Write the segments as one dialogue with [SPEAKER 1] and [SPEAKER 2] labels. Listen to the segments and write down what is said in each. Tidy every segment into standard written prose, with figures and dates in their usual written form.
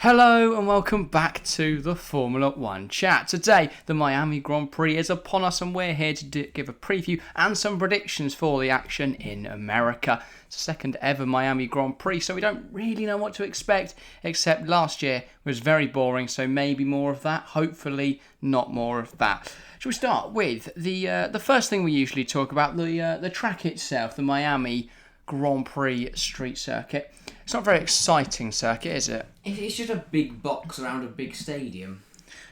[SPEAKER 1] Hello and welcome back to the Formula 1 chat. Today, the Miami Grand Prix is upon us and we're here to give a preview and some predictions for the action in America. It's the second ever Miami Grand Prix, so we don't really know what to expect, except last year was very boring, so maybe more of that, hopefully not more of that. Shall we start with the first thing we usually talk about, the track itself, the Miami Grand Prix street circuit. It's not a very exciting circuit, is it?
[SPEAKER 2] It's just a big box around a big stadium.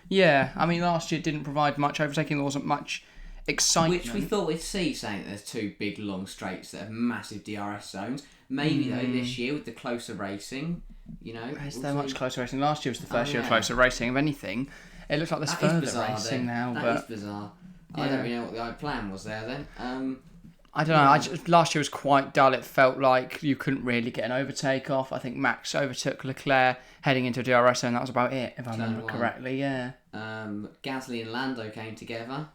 [SPEAKER 1] Yeah, I mean, last year didn't provide much overtaking. There wasn't much excitement.
[SPEAKER 2] Which we thought we'd see, saying that there's two big long straights that have massive DRS zones. Maybe, though, this year with the closer racing,
[SPEAKER 1] Is there much closer racing? Last year was the first year of closer racing. If anything, it looks like there's further racing now.
[SPEAKER 2] That is bizarre. Yeah. I don't really know what the plan was there then.
[SPEAKER 1] I don't know. Last year was quite dull. It felt like you couldn't really get an overtake off. I think Max overtook Leclerc heading into a DRS zone. That was about it, if I remember correctly. Yeah.
[SPEAKER 2] Gasly and Lando came together,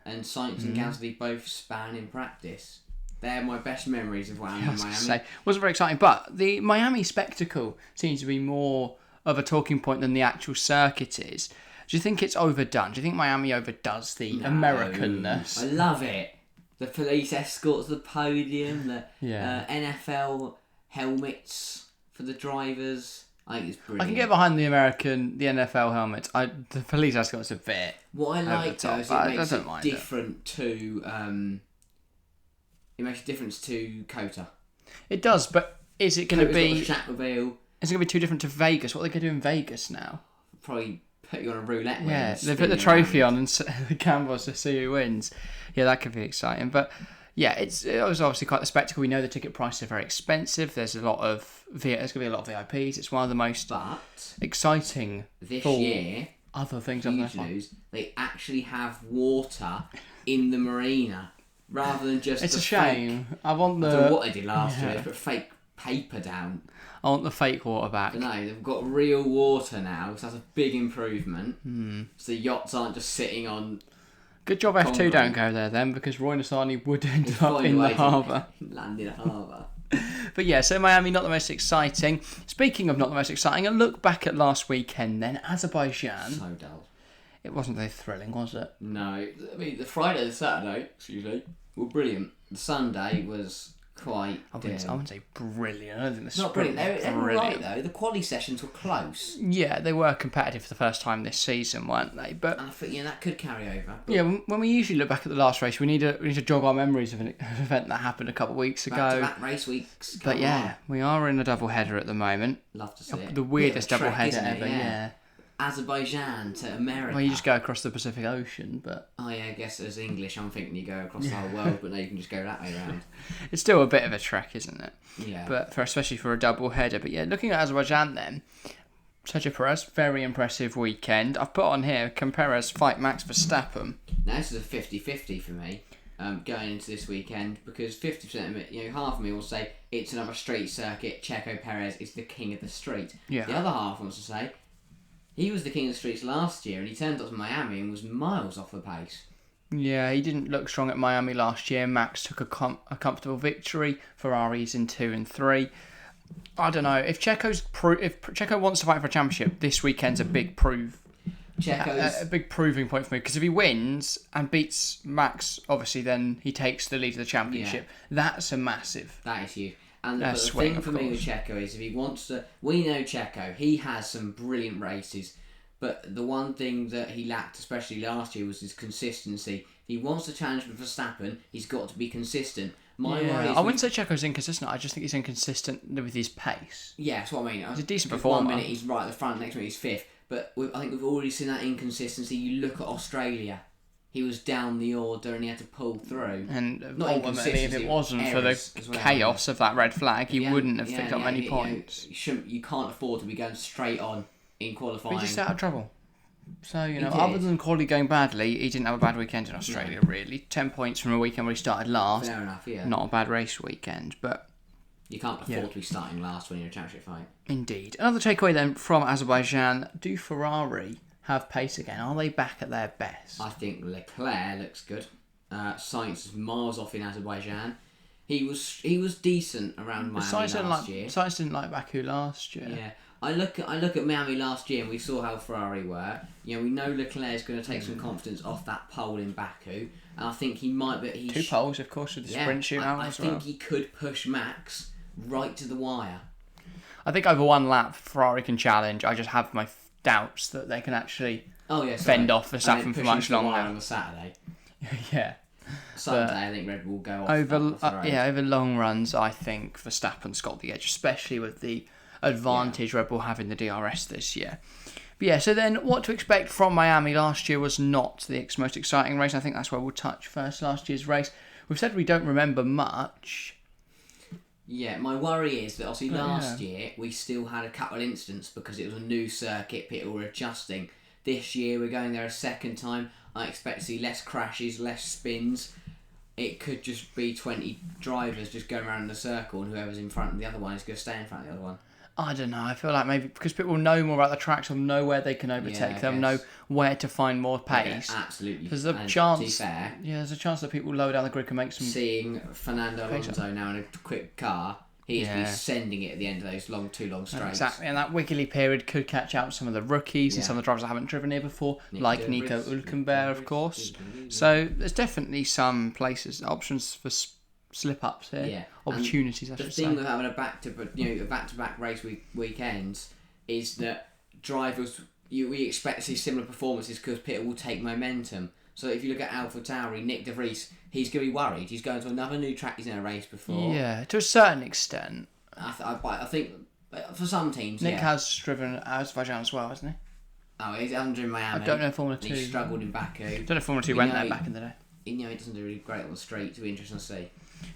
[SPEAKER 2] and Sainz and Gasly both span in practice. They're my best memories of what happened in Miami.
[SPEAKER 1] Wasn't very exciting, but the Miami spectacle seems to be more of a talking point than the actual circuit is. Do you think it's overdone? Do you think Miami overdoes the Americanness?
[SPEAKER 2] I love it. The police escorts, the podium, the NFL helmets for the drivers. I think it's brilliant.
[SPEAKER 1] I can get behind the NFL helmets. The police escorts a bit.
[SPEAKER 2] What I like though is it makes it different to. It makes a difference to COTA.
[SPEAKER 1] It does, but is it going to be?
[SPEAKER 2] Chatmobile.
[SPEAKER 1] Is it going to be too different to Vegas? What are they going to do in Vegas now?
[SPEAKER 2] Probably put you on a roulette wheel.
[SPEAKER 1] Yeah, they put the trophy on and the cameras to see who wins. Yeah, that could be exciting. But yeah, it was obviously quite the spectacle. We know the ticket prices are very expensive. There's going to be a lot of VIPs. It's one of the most exciting
[SPEAKER 2] this year.
[SPEAKER 1] Other things on there.
[SPEAKER 2] They actually have water in the marina rather than just.
[SPEAKER 1] It's a shame. I don't know
[SPEAKER 2] what they did last year. They put fake paper down.
[SPEAKER 1] I want the fake water back.
[SPEAKER 2] No, they've got real water now, so that's a big improvement. So the yachts aren't just sitting on.
[SPEAKER 1] Good job F2 don't go there then, because Roy Nissany would end up in the harbour.
[SPEAKER 2] Land in a harbour.
[SPEAKER 1] But yeah, so Miami, not the most exciting. Speaking of not the most exciting, a look back at last weekend then, Azerbaijan.
[SPEAKER 2] So dull.
[SPEAKER 1] It wasn't very thrilling, was it?
[SPEAKER 2] No. I mean, the Friday and Saturday, were brilliant. The Sunday was quite.
[SPEAKER 1] I wouldn't say brilliant. I don't think
[SPEAKER 2] it's not brilliant. They were right though. The quali sessions were close.
[SPEAKER 1] Yeah, they were competitive for the first time this season, weren't they? But
[SPEAKER 2] I think that could carry over. But
[SPEAKER 1] yeah, when we usually look back at the last race, we need to jog our memories of an event that happened a couple of weeks ago.
[SPEAKER 2] Back-to-back race weeks.
[SPEAKER 1] But yeah, we are in a double header at the moment.
[SPEAKER 2] Love to see it.
[SPEAKER 1] The weirdest double header ever. Yeah.
[SPEAKER 2] Azerbaijan to America.
[SPEAKER 1] Well, you just go across the Pacific Ocean, but...
[SPEAKER 2] Oh yeah, I guess as English, I'm thinking you go across the whole world, but now you can just go that way around.
[SPEAKER 1] It's still a bit of a trek, isn't it?
[SPEAKER 2] Yeah.
[SPEAKER 1] But especially for a double header. But yeah, looking at Azerbaijan then, Sergio Perez, very impressive weekend. I've put on here, can Perez fight Max Verstappen?
[SPEAKER 2] Now this is a 50-50 for me, going into this weekend, because 50% of it, half of me will say it's another street circuit, Checo Perez is the king of the street.
[SPEAKER 1] Yeah.
[SPEAKER 2] The other half wants to say he was the king of the streets last year, and he turned up to Miami and was miles off the pace.
[SPEAKER 1] Yeah, he didn't look strong at Miami last year. Max took a comfortable victory. Ferrari's in 2 and 3. I don't know if Checo wants to fight for a championship. This weekend's a big a big proving point for me, because if he wins and beats Max, obviously then he takes the lead of the championship. Yeah. That's a massive.
[SPEAKER 2] That is huge. And the thing for me with Checo is, if he wants to, we know Checo, he has some brilliant races, but the one thing that he lacked, especially last year, was his consistency. If he wants to challenge for Verstappen, he's got to be consistent.
[SPEAKER 1] I wouldn't say Checo's inconsistent. I just think he's inconsistent with his pace.
[SPEAKER 2] Yeah, that's what I mean.
[SPEAKER 1] He's a decent performer.
[SPEAKER 2] 1 minute he's right at the front, next minute he's fifth. But I think we've already seen that inconsistency. You look at Australia. He was down the order and he had to pull through.
[SPEAKER 1] And ultimately, if it wasn't for the chaos of that red flag, he wouldn't have picked up many points.
[SPEAKER 2] You can't afford to be going straight on in qualifying.
[SPEAKER 1] But he's just out of trouble. So, other than quality going badly, he didn't have a bad weekend in Australia, really. 10 points from a weekend where he started last.
[SPEAKER 2] Fair enough, yeah.
[SPEAKER 1] Not a bad race weekend, but...
[SPEAKER 2] You can't afford to be starting last when you're in a championship fight.
[SPEAKER 1] Indeed. Another takeaway then from Azerbaijan. Do Ferrari have pace again? Are they back at their best?
[SPEAKER 2] I think Leclerc looks good. Sainz is miles off in Azerbaijan. He was decent around Miami last year.
[SPEAKER 1] Sainz didn't like Baku last year.
[SPEAKER 2] Yeah, I look at Miami last year and we saw how Ferrari were. You know, we know Leclerc's going to take some confidence off that pole in Baku, and I think he might be.
[SPEAKER 1] Two poles, of course, with the sprint shootout
[SPEAKER 2] I
[SPEAKER 1] as well.
[SPEAKER 2] I think he could push Max right to the wire.
[SPEAKER 1] I think over one lap, Ferrari can challenge. I just have my doubts that they can actually fend off Verstappen for much longer.
[SPEAKER 2] On the Saturday.
[SPEAKER 1] Yeah.
[SPEAKER 2] Sunday, I think Red Bull go off.
[SPEAKER 1] Over long runs, I think Verstappen's got the edge, especially with the advantage Red Bull have in the DRS this year. But yeah, so then what to expect from Miami last year was not the most exciting race. I think that's where we'll touch first, last year's race. We've said we don't remember much.
[SPEAKER 2] Yeah, my worry is that obviously last year we still had a couple of incidents because it was a new circuit, people were adjusting. This year we're going there a second time. I expect to see less crashes, less spins. It could just be 20 drivers just going around in a circle, and whoever's in front of the other one is going to stay in front of the other one.
[SPEAKER 1] I don't know. I feel like maybe because people know more about the tracks, they'll know where they can overtake. They'll know where to find more pace.
[SPEAKER 2] Yeah, absolutely.
[SPEAKER 1] There's a chance. There's a chance that people low down the grid can make some.
[SPEAKER 2] Seeing Fernando Alonso now in a quick car, he's be sending it at the end of those two long straights.
[SPEAKER 1] Exactly, and that wiggly period could catch out some of the rookies and some of the drivers that haven't driven here before, like Nico Hülkenberg, of course. So there's definitely some options for slip-ups here, opportunities.
[SPEAKER 2] The thing with having a back-to-back race weekends is that drivers we expect to see similar performances because Peter will take momentum. So if you look at AlphaTauri, Nick De Vries, he's going to be worried. He's going to another new track he's never raced before.
[SPEAKER 1] Yeah, to a certain extent.
[SPEAKER 2] I think for some teams,
[SPEAKER 1] Nick has driven Azerbaijan as well, hasn't he?
[SPEAKER 2] Oh, he hasn't driven Miami.
[SPEAKER 1] I don't know Formula 2.
[SPEAKER 2] He struggled in Baku.
[SPEAKER 1] I don't know if Formula 2 went there back in the day.
[SPEAKER 2] He doesn't do really great on the straight. It'll be interesting to see.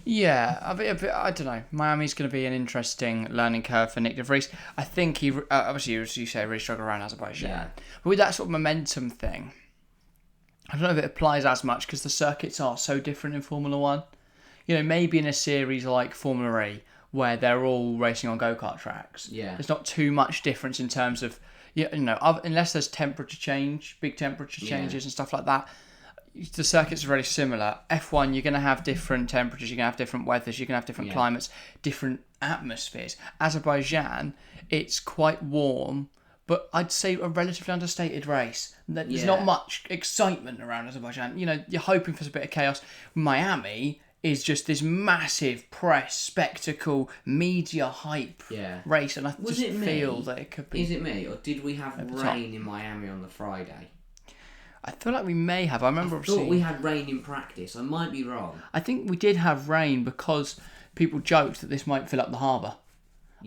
[SPEAKER 1] Yeah, I don't know. Miami's going to be an interesting learning curve for Nick De Vries. I think he, obviously, as you say, really struggled around Azerbaijan. Yeah. But with that sort of momentum thing, I don't know if it applies as much because the circuits are so different in Formula 1. You know, maybe in a series like Formula E, where they're all racing on go-kart tracks, there's not too much difference in terms of, unless there's big temperature changes and stuff like that. The circuits are very similar. F1, you're going to have different temperatures, you're going to have different weathers, you're going to have different climates, different atmospheres. Azerbaijan, it's quite warm, but I'd say a relatively understated race. There's not much excitement around Azerbaijan. You know, you're hoping for a bit of chaos. Miami is just this massive press, spectacle, media hype race, and I feel that it could be...
[SPEAKER 2] Is it me, or did we have rain in Miami on the Friday?
[SPEAKER 1] I feel like we may have. I thought
[SPEAKER 2] we had rain in practice. I might be wrong.
[SPEAKER 1] I think we did have rain because people joked that this might fill up the harbour.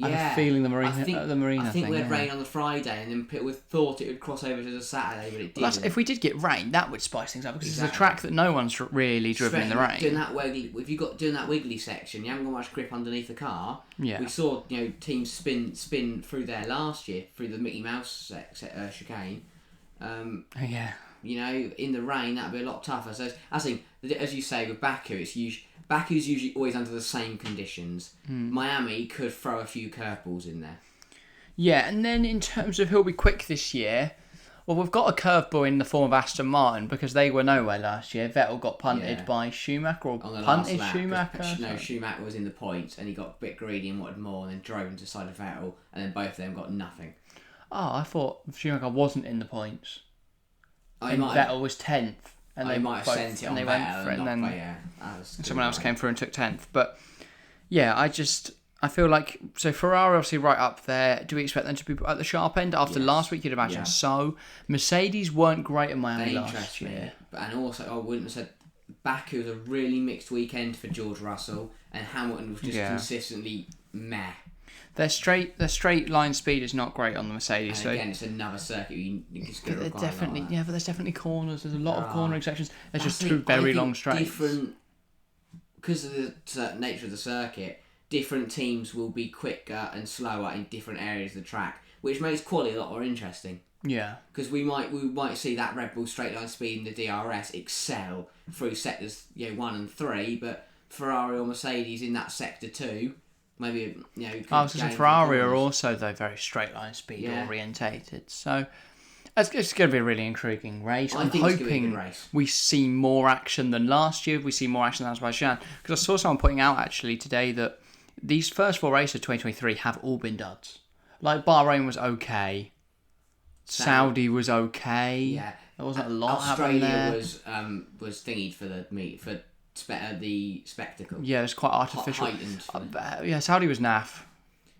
[SPEAKER 1] I have a feeling the marina
[SPEAKER 2] I think we had rain on the Friday, and then people thought it would cross over to the Saturday, but it didn't.
[SPEAKER 1] If we did get rain, that would spice things up because it's a track that no one's really driven in the rain.
[SPEAKER 2] Doing that wiggly section, you haven't got much grip underneath the car. Yeah. We saw teams spin through there last year through the Mickey Mouse chicane. In the rain, that'd be a lot tougher. So I think, as you say, with Baku, Baku's usually always under the same conditions. Miami could throw a few curveballs in there.
[SPEAKER 1] Yeah, and then in terms of who'll be quick this year, well, we've got a curveball in the form of Aston Martin because they were nowhere last year. Vettel got punted by Schumacher, or punted Schumacher.
[SPEAKER 2] No, Schumacher was in the points and he got a bit greedy and wanted more and then drove into the side of Vettel, and then both of them got nothing.
[SPEAKER 1] Oh, I thought Schumacher wasn't in the points. And Vettel was 10th. And they might have sent it on Vettel and then someone else came through and took 10th. But yeah, I feel like, so Ferrari obviously right up there. Do we expect them to be at the sharp end after last week? You'd imagine so. Mercedes weren't great at Miami last year.
[SPEAKER 2] And also, I wouldn't have said Baku was a really mixed weekend for George Russell, and Hamilton was just consistently meh.
[SPEAKER 1] Their straight line speed is not great on the Mercedes.
[SPEAKER 2] And again, it's another circuit it's going to require
[SPEAKER 1] definitely, but there's definitely corners. There's a lot of cornering sections. There's just two very long straights.
[SPEAKER 2] Because of the nature of the circuit, different teams will be quicker and slower in different areas of the track, which makes quality a lot more interesting.
[SPEAKER 1] Yeah.
[SPEAKER 2] Because we might see that Red Bull straight line speed in the DRS excel through sectors 1 and 3, but Ferrari or Mercedes in that sector 2. Maybe
[SPEAKER 1] Ferrari are also though very straight line speed orientated, so it's going to be a really intriguing race. I'm hoping we see more action than last year. We see more action than Azerbaijan, because I saw someone pointing out actually today that these first 4 races of 2023 have all been duds. Like Bahrain was okay. Saudi was okay.
[SPEAKER 2] Yeah.
[SPEAKER 1] There wasn't a lot happening there.
[SPEAKER 2] Australia was thingied for the spectacle.
[SPEAKER 1] Yeah, it was quite artificial.
[SPEAKER 2] Heightened.
[SPEAKER 1] Saudi was naff.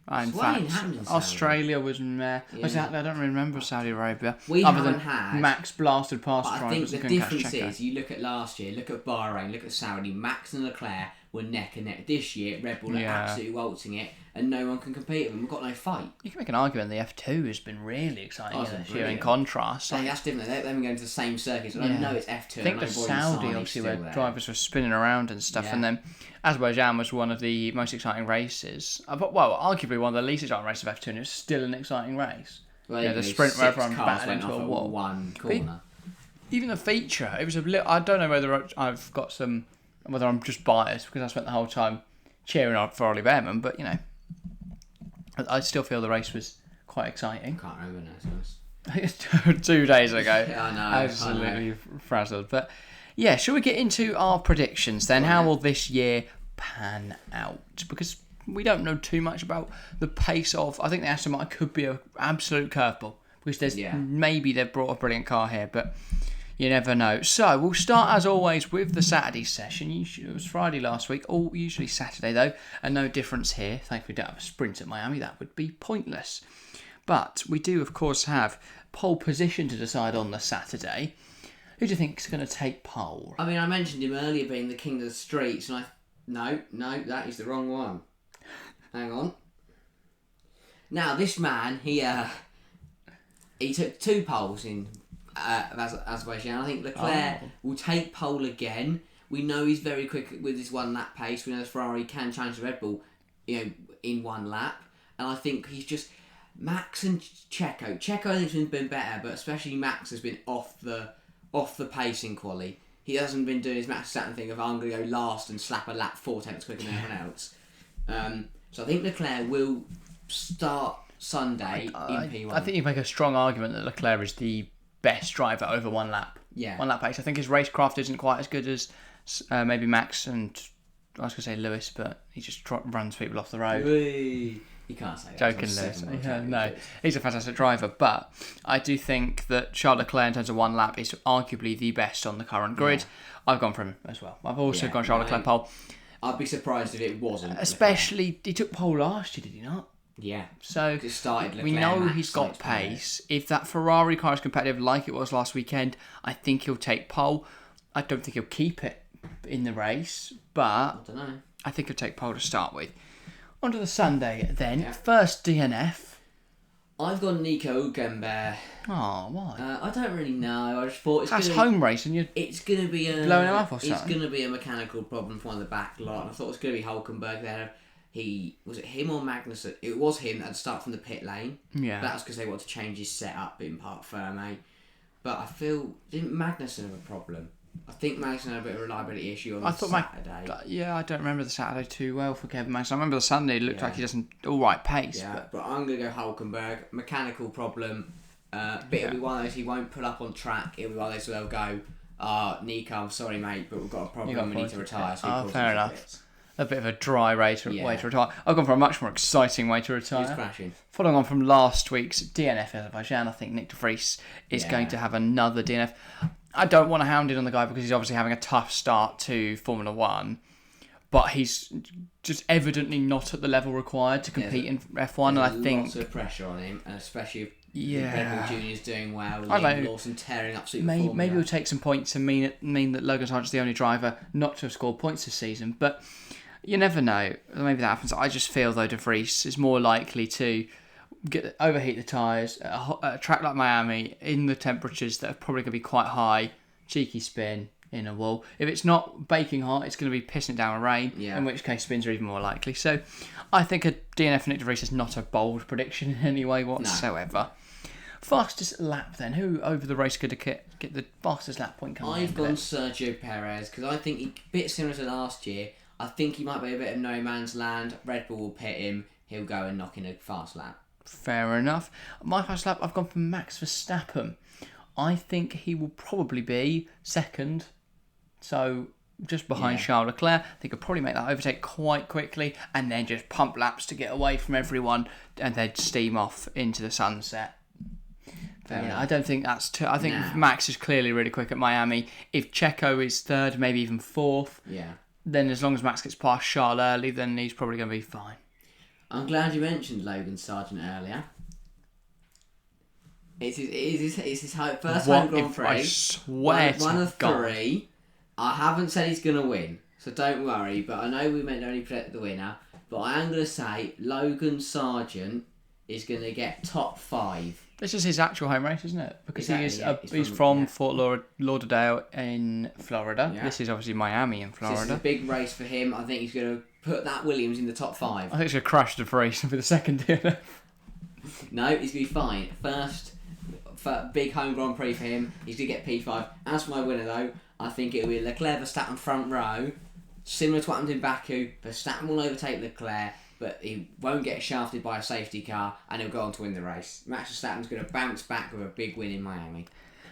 [SPEAKER 1] In fact,
[SPEAKER 2] Saudi.
[SPEAKER 1] Australia was meh. I don't really remember Saudi Arabia.
[SPEAKER 2] We
[SPEAKER 1] other
[SPEAKER 2] haven't
[SPEAKER 1] than
[SPEAKER 2] had
[SPEAKER 1] Max blasted past
[SPEAKER 2] I
[SPEAKER 1] drivers.
[SPEAKER 2] think the difference is, you look at last year, look at Bahrain, look at Saudi, Max and Leclerc were neck and neck. This year, Red Bull are absolutely waltzing it, and no one can compete with them. We've got no fight.
[SPEAKER 1] You can make an argument the F2 has been really exciting this year in contrast.
[SPEAKER 2] That's different. They've been going to the same circuits, and I know it's F2.
[SPEAKER 1] I think the Saudi, obviously, where drivers were spinning around and stuff, and then Azerbaijan was one of the most exciting races. Arguably one of the least exciting races of F2, and it was still an exciting race.
[SPEAKER 2] Well,
[SPEAKER 1] the sprint where everyone batted into a wall.
[SPEAKER 2] One corner.
[SPEAKER 1] Even the feature, it was a little. I don't know whether I'm just biased because I spent the whole time cheering on for Ollie Behrman, but I still feel the race was quite exciting.
[SPEAKER 2] Can't remember now, to be honest.
[SPEAKER 1] 2 days ago.
[SPEAKER 2] I know.
[SPEAKER 1] Absolutely frazzled. But yeah, shall we get into our predictions then? How will this year pan out? Because we don't know too much about the pace of. I think the Aston Martin could be an absolute curveball because maybe they've brought a brilliant car here, but you never know. So we'll start as always with the Saturday session. It was Friday last week, usually Saturday though, and no difference here. Thankfully, we don't have a sprint at Miami. That would be pointless. But we do, of course, have pole position to decide on the Saturday. Who do you think is going to take pole?
[SPEAKER 2] I mean, I mentioned him earlier being the king of the streets, and no, that is the wrong one. Hang on. Now, this man, he took 2 poles in Azerbaijan. I think Leclerc will take pole again. We know he's very quick with his 1 lap pace. We know the Ferrari can challenge the Red Bull, in 1 lap. And I think he's just Max and Checo. Checo I think has been better, but especially Max has been off the pacing quality. He hasn't been doing his Max Verstappen thing of I'm going to go last and slap a lap 4 tenths quicker than everyone else. So I think Leclerc will start Sunday in P1.
[SPEAKER 1] I think you make a strong argument that Leclerc is the best driver over 1 lap.
[SPEAKER 2] Yeah.
[SPEAKER 1] 1 lap pace. I think his racecraft isn't quite as good as maybe Max and I was going to say Lewis, but he just runs people off the road.
[SPEAKER 2] You can't say that.
[SPEAKER 1] Joking, Lewis. No, he's a fantastic driver, but I do think that Charles Leclerc in terms of 1 lap is arguably the best on the current grid. Yeah. I've gone for him as well. I've also gone Charles Leclerc pole.
[SPEAKER 2] I'd be surprised if it wasn't.
[SPEAKER 1] Especially, he took pole last year, did he not?
[SPEAKER 2] Yeah.
[SPEAKER 1] So we know he's got pace. If that Ferrari car is competitive like it was last weekend, I think he'll take pole. I don't think he'll keep it in the race, but
[SPEAKER 2] I don't know.
[SPEAKER 1] I think he'll take pole to start with. On to the Sunday then. Yeah. First DNF.
[SPEAKER 2] I've gone Nico Hülkenberg.
[SPEAKER 1] Oh, why?
[SPEAKER 2] I don't really know. I just thought
[SPEAKER 1] it's home race and
[SPEAKER 2] it's going to be
[SPEAKER 1] blowing him up or something.
[SPEAKER 2] It's going to be a mechanical problem for one of the back lot. And I thought it was going to be Hülkenberg there. Was it him or Magnussen? It was him that had to start from the pit lane.
[SPEAKER 1] Yeah.
[SPEAKER 2] That was because they wanted to change his setup in Parc Fermé. But I feel didn't Magnussen have a problem? I think Magnussen had a bit of a reliability issue on Saturday.
[SPEAKER 1] I don't remember the Saturday too well for Kevin Magnussen. I remember the Sunday, it looked like he does an alright pace.
[SPEAKER 2] Yeah, but I'm going to go Hülkenberg. Mechanical problem. It'll be one of those he won't pull up on track. It'll be one of those where they'll go, Nico, I'm sorry, mate, but we've got a problem. We need to retire. So
[SPEAKER 1] fair enough. A bit of a dry way to retire. I've gone for a much more exciting way to retire.
[SPEAKER 2] He's crashing.
[SPEAKER 1] Following on from last week's DNF Azerbaijan, I think Nick de Vries is going to have another DNF. I don't want to hound it on the guy because he's obviously having a tough start to Formula 1, but he's just evidently not at the level required to compete in F1, and I think
[SPEAKER 2] lots of pressure on him, and especially if Red Bull Junior's doing well, Lawson tearing up super Formula.
[SPEAKER 1] Maybe he'll take some points and mean that Logan Sargent's the only driver not to have scored points this season, but you never know. Maybe that happens. I just feel, though, de Vries is more likely to overheat the tyres at a track like Miami in the temperatures that are probably going to be quite high, cheeky spin in a wall. If it's not baking hot, it's going to be pissing it down with rain, in which case spins are even more likely. So I think a DNF for Nick de Vries is not a bold prediction in any way whatsoever. No. Fastest lap then. Who over the race could get the fastest lap point coming
[SPEAKER 2] I've gone Sergio Perez because I think a bit similar to last year. I think he might be a bit of no man's land. Red Bull will pit him. He'll go and knock in a fast lap.
[SPEAKER 1] Fair enough. My fast lap, I've gone for Max Verstappen. I think he will probably be second. So just behind Charles Leclerc. They could probably make that overtake quite quickly and then just pump laps to get away from everyone and then steam off into the sunset. I don't think that's I think Max is clearly really quick at Miami. If Checo is third, maybe even fourth, then as long as Max gets past Charles early, then he's probably going to be fine.
[SPEAKER 2] I'm glad you mentioned Logan Sargent earlier. It's his first home Grand Prix.
[SPEAKER 1] I swear
[SPEAKER 2] one of three. I haven't said he's going to win, so don't worry. But I know we meant to only predict the winner. But I am going to say Logan Sargent is going to get top 5.
[SPEAKER 1] This is his actual home race, isn't it? Because he's from Fort Lauderdale in Florida. Yeah. This is obviously Miami in Florida.
[SPEAKER 2] So this is a big race for him. I think he's going to put that Williams in the top 5.
[SPEAKER 1] I think he's going to crash the race for the second DNF.
[SPEAKER 2] No, he's going to be fine. First big home Grand Prix for him. He's going to get P5. As for my winner, though, I think it'll be Leclerc, Verstappen front row. Similar to what happened in Baku, Verstappen will overtake Leclerc, but he won't get shafted by a safety car, and he'll go on to win the race. Max Verstappen's going to bounce back with a big win in Miami.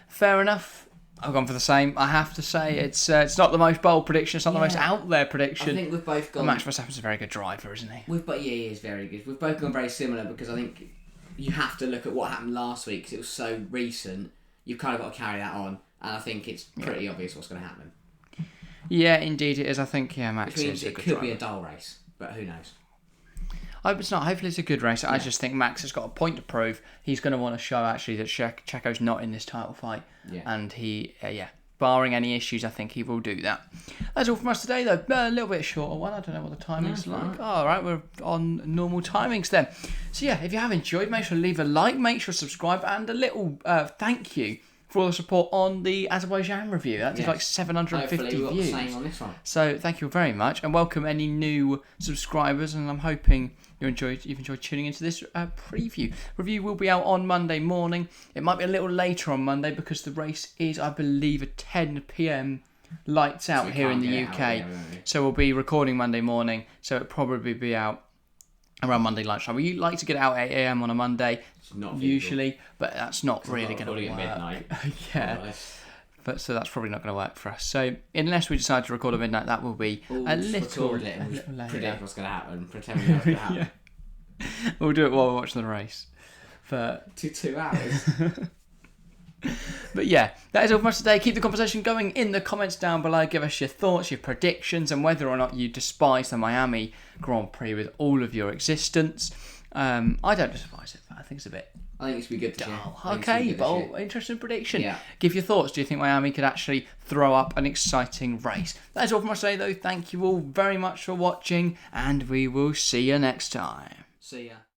[SPEAKER 1] Fair enough. I've gone for the same. I have to say it's not the most bold prediction. It's not the most out there prediction.
[SPEAKER 2] I think we've both gone.
[SPEAKER 1] Max Verstappen's a very good driver, isn't he?
[SPEAKER 2] He is very good. We've both gone very similar because I think you have to look at what happened last week because it was so recent. You've kind of got to carry that on, and I think it's pretty obvious what's going to happen.
[SPEAKER 1] Yeah, indeed it is. I think Max is a good driver.
[SPEAKER 2] It could be a dull race, but who knows?
[SPEAKER 1] I hope it's not. Hopefully it's a good race. I just think Max has got a point to prove. He's going to want to show actually that Checo's not in this title fight, and he barring any issues, I think he will do that. That's all from us today, though. A little bit shorter one. I don't know what the timing's like. Right. All right, we're on normal timings then. So yeah, if you have enjoyed, make sure to leave a like, make sure to subscribe, and a little thank you for all the support on the Azerbaijan review. That did like 750
[SPEAKER 2] Hopefully we've got
[SPEAKER 1] views.
[SPEAKER 2] The same on this one.
[SPEAKER 1] So thank you very much, and welcome any new subscribers. And I'm hoping you've enjoyed tuning into this preview. Review will be out on Monday morning. It might be a little later on Monday because the race is, I believe, at 10 p.m. lights out here in the UK. So we'll be recording Monday morning. So it'll probably be out around Monday lunchtime. We like to get it out at 8 a.m. on a Monday, usually, but that's not really going to work.
[SPEAKER 2] At midnight.
[SPEAKER 1] But so that's probably not going to work for us. So unless we decide to record at midnight, that will be a little later.
[SPEAKER 2] Predict what's going to happen. Pretend we know what's going to happen.
[SPEAKER 1] We'll do it while we're watching the race for
[SPEAKER 2] 2 hours.
[SPEAKER 1] But yeah, that is all from us today. Keep the conversation going in the comments down below. Give us your thoughts, your predictions, and whether or not you despise the Miami Grand Prix with all of your existence. I don't despise it, but I think it's a bit
[SPEAKER 2] I think it's be good to share.
[SPEAKER 1] Okay, but interesting prediction. Yeah. Give your thoughts. Do you think Miami could actually throw up an exciting race? That is all from us today, though. Thank you all very much for watching, and we will see you next time.
[SPEAKER 2] See ya.